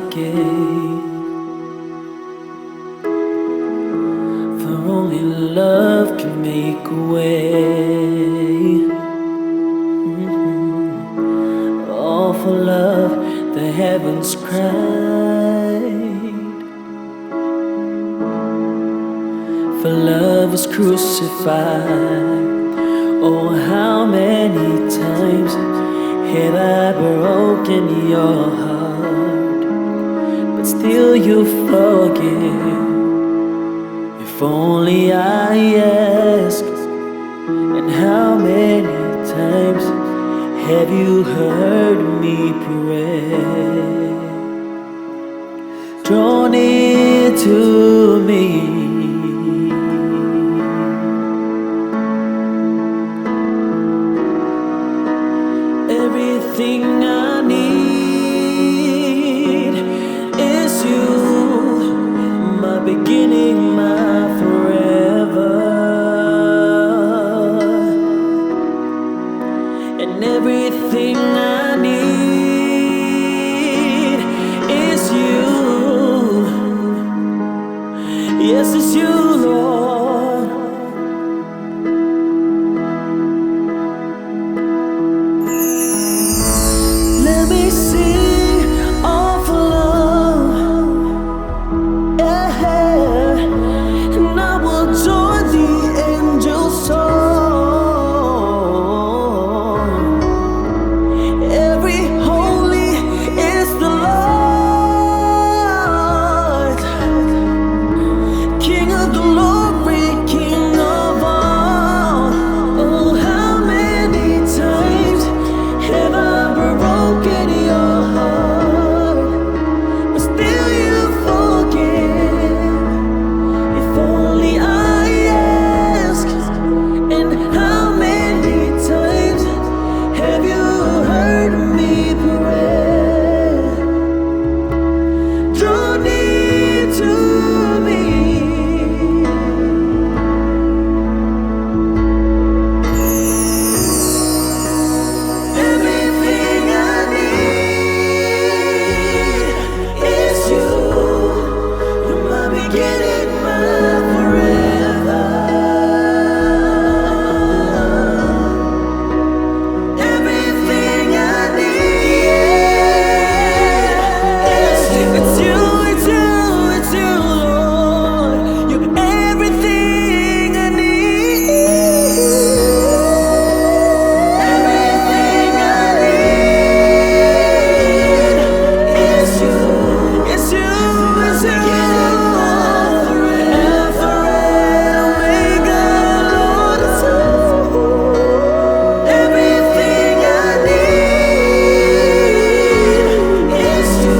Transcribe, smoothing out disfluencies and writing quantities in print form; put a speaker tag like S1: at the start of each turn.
S1: gave, for only love can make a way. All for love the heavens cried, for love was crucified. Oh, how many times have I broken your heart, but still you forgive. If only I asked. And how many times have you heard me pray? Draw near to me. Everything I need is you, my beginning, my forever. And everything I need is you. Yes, it's you, Lord. Let me sing all for love, yeah. And I will join the angels' song. Every holy is the Lord, King of glory, King of all. Oh, how many times have I broken your heart, but still you forgive. If only I ask. And how many times have you heard me pray? Draw near to me. Everything I need is you. You're my beginning, my forever. Everything I need is you. It's you, it's you, it's you, Lord. You're everything I need. Everything I need is you. It's you, it's you, Alpha and Omega, Lord, it's you. Everything I need is you.